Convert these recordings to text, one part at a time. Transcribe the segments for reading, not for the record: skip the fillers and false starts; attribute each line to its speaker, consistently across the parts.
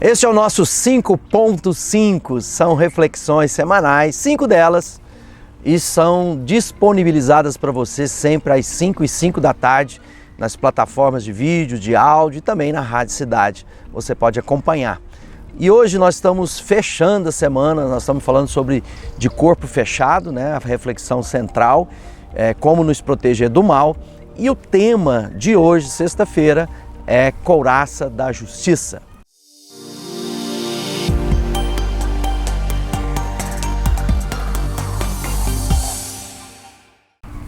Speaker 1: Este é o nosso 5.5, são reflexões semanais, 5 delas, e são disponibilizadas para você sempre às 5h05 da tarde, nas plataformas de vídeo, de áudio e também na Rádio Cidade. Você pode acompanhar. E hoje nós estamos fechando a semana, nós estamos falando sobre de corpo fechado, né? A reflexão central, como nos proteger do mal. E o tema de hoje, sexta-feira, é couraça da justiça.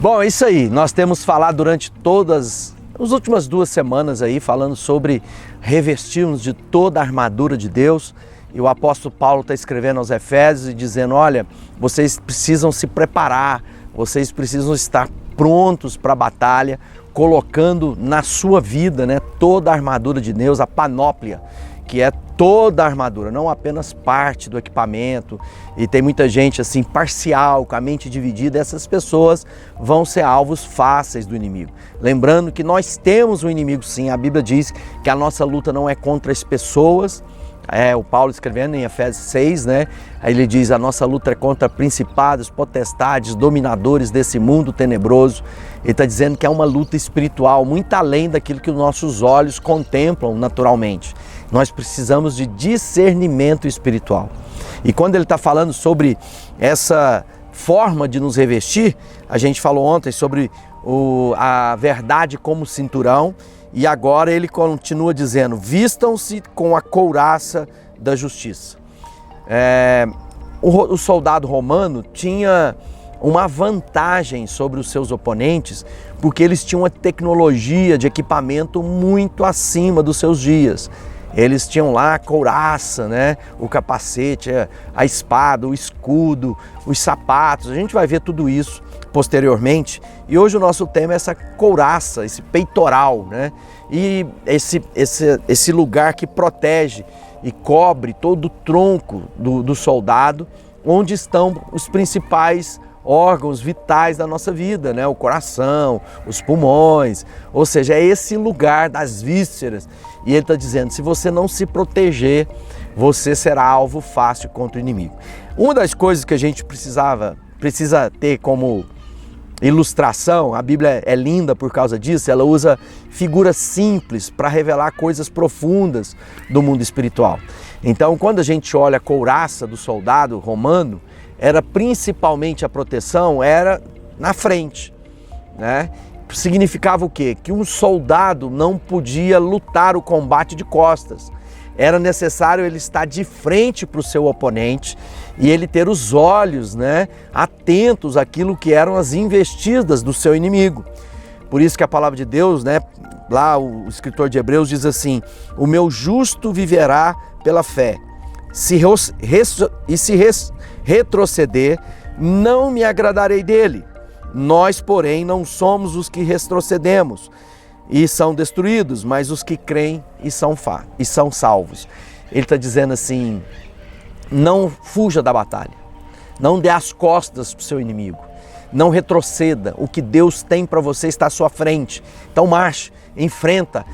Speaker 1: Bom, é isso aí. Nós temos falado durante todas as últimas 2 semanas aí, falando sobre revestirmos de toda a armadura de Deus. E o apóstolo Paulo está escrevendo aos Efésios e dizendo, olha, vocês precisam se preparar, vocês precisam estar prontos para a batalha, colocando na sua vida, né, toda a armadura de Deus, a panóplia, que é toda a armadura, não apenas parte do equipamento. E tem muita gente assim parcial, com a mente dividida, essas pessoas vão ser alvos fáceis do inimigo. Lembrando que nós temos um inimigo sim, a Bíblia diz que a nossa luta não é contra as pessoas, o Paulo escrevendo em Efésios 6, né? Aí ele diz, a nossa luta é contra principados, potestades, dominadores desse mundo tenebroso. Ele está dizendo que é uma luta espiritual, muito além daquilo que os nossos olhos contemplam naturalmente. Nós precisamos de discernimento espiritual. E quando ele está falando sobre essa forma de nos revestir, a gente falou ontem sobre a verdade como cinturão, e agora ele continua dizendo, vistam-se com a couraça da justiça. O soldado romano tinha uma vantagem sobre os seus oponentes, porque eles tinham uma tecnologia de equipamento muito acima dos seus dias. Eles tinham lá a couraça, né? O capacete, a espada, o escudo, os sapatos. A gente vai ver tudo isso posteriormente. E hoje o nosso tema é essa couraça, esse peitoral, né? E esse lugar que protege e cobre todo o tronco do soldado, onde estão os principais órgãos vitais da nossa vida, né? O coração, os pulmões, ou seja, é esse lugar das vísceras. E ele está dizendo, se você não se proteger, você será alvo fácil contra o inimigo. Uma das coisas que a gente precisa ter como ilustração, a Bíblia é linda por causa disso, ela usa figuras simples para revelar coisas profundas do mundo espiritual. Então, quando a gente olha a couraça do soldado romano, era principalmente a proteção, era na frente, né? Significava o quê? Que um soldado não podia lutar o combate de costas. Era necessário ele estar de frente para o seu oponente e ele ter os olhos, né, atentos àquilo que eram as investidas do seu inimigo. Por isso que a palavra de Deus, né, lá o escritor de Hebreus diz assim, o meu justo viverá pela fé. Se retroceder, não me agradarei dele. Nós, porém, não somos os que retrocedemos e são destruídos, mas os que creem e são salvos. Ele está dizendo assim, não fuja da batalha, não dê as costas para o seu inimigo, não retroceda, o que Deus tem para você está à sua frente. Então marche, enfrenta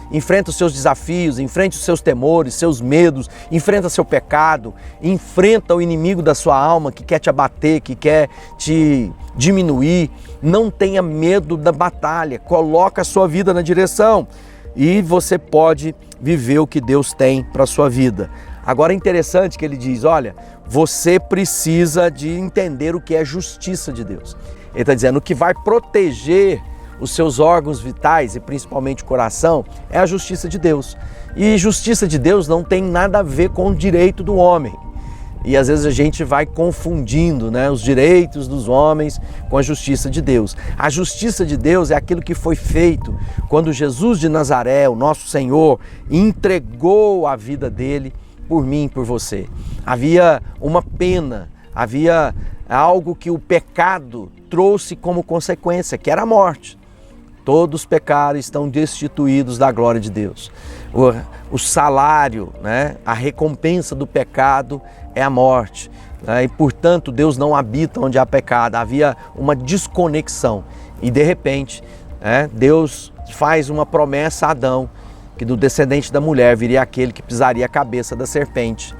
Speaker 1: os seus desafios, enfrente os seus temores, seus medos, enfrenta seu pecado, enfrenta o inimigo da sua alma que quer te abater, que quer te diminuir. Não tenha medo da batalha, coloca a sua vida na direção e você pode viver o que Deus tem para a sua vida. Agora é interessante que ele diz, olha, você precisa de entender o que é justiça de Deus. Ele está dizendo, o que vai proteger os seus órgãos vitais e principalmente o coração é a justiça de Deus. E justiça de Deus não tem nada a ver com o direito do homem. E às vezes a gente vai confundindo, né, os direitos dos homens com a justiça de Deus. A justiça de Deus é aquilo que foi feito quando Jesus de Nazaré, o nosso Senhor, entregou a vida dele por mim e por você. Havia uma pena, havia algo que o pecado trouxe como consequência, que era a morte. Todos os pecados estão destituídos da glória de Deus. O salário, né, a recompensa do pecado é a morte. E, portanto, Deus não habita onde há pecado. Havia uma desconexão. E, de repente, Deus faz uma promessa a Adão, que do descendente da mulher viria aquele que pisaria a cabeça da serpente.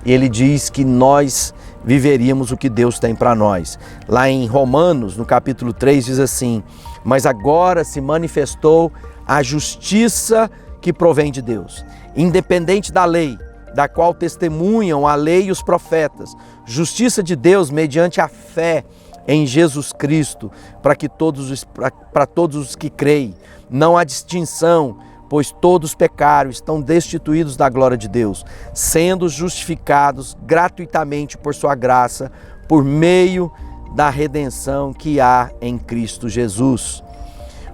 Speaker 1: E ele diz que nós viveríamos o que Deus tem para nós. Lá em Romanos, no capítulo 3, diz assim: mas agora se manifestou a justiça que provém de Deus, independente da lei, da qual testemunham a lei e os profetas. Justiça de Deus mediante a fé em Jesus Cristo, para todos os que creem. Não há distinção, pois todos pecaram, estão destituídos da glória de Deus, sendo justificados gratuitamente por sua graça, por meio da redenção que há em Cristo Jesus.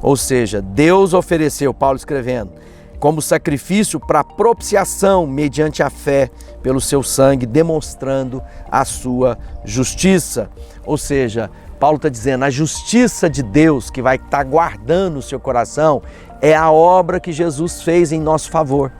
Speaker 1: Ou seja, Deus ofereceu, Paulo escrevendo, como sacrifício para propiciação mediante a fé pelo seu sangue, demonstrando a sua justiça. Ou seja, Paulo está dizendo, a justiça de Deus que vai estar guardando o seu coração é a obra que Jesus fez em nosso favor.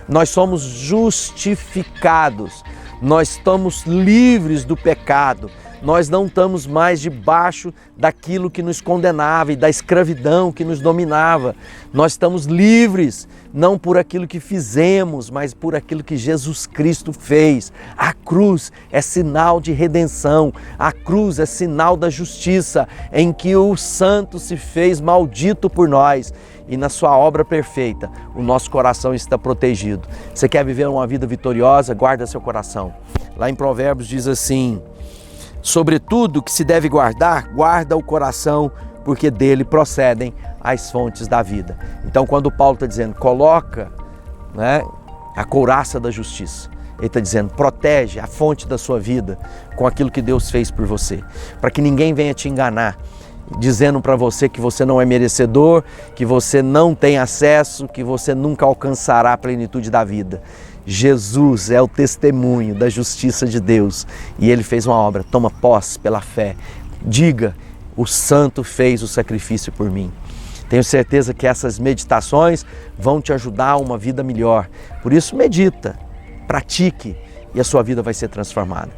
Speaker 1: Nós somos justificados, nós estamos livres do pecado, nós não estamos mais debaixo daquilo que nos condenava e da escravidão que nos dominava. Nós estamos livres, não por aquilo que fizemos, mas por aquilo que Jesus Cristo fez. A cruz é sinal de redenção, a cruz é sinal da justiça, em que o Santo se fez maldito por nós. E na sua obra perfeita, o nosso coração está protegido. Você quer viver uma vida vitoriosa? Guarda seu coração. Lá em Provérbios diz assim: sobretudo que se deve guardar, guarda o coração, porque dele procedem as fontes da vida. Então, quando Paulo está dizendo, coloca, a couraça da justiça, ele está dizendo, protege a fonte da sua vida com aquilo que Deus fez por você, para que ninguém venha te enganar, dizendo para você que você não é merecedor, que você não tem acesso, que você nunca alcançará a plenitude da vida. Jesus é o testemunho da justiça de Deus e Ele fez uma obra. Toma posse pela fé. Diga, o Santo fez o sacrifício por mim. Tenho certeza que essas meditações vão te ajudar a uma vida melhor. Por isso, medita, pratique e a sua vida vai ser transformada.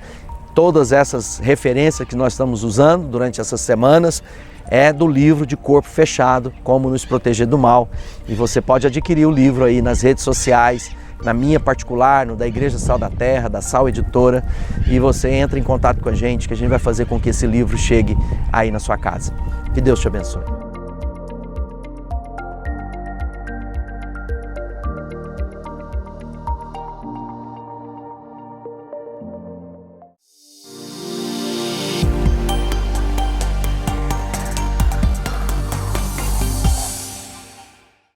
Speaker 1: Todas essas referências que nós estamos usando durante essas semanas é do livro de Corpo Fechado, Como Nos Proteger do Mal. E você pode adquirir o livro aí nas redes sociais, na minha particular, no da Igreja Sal da Terra, da Sal Editora, e você entra em contato com a gente, que a gente vai fazer com que esse livro chegue aí na sua casa. Que Deus te abençoe.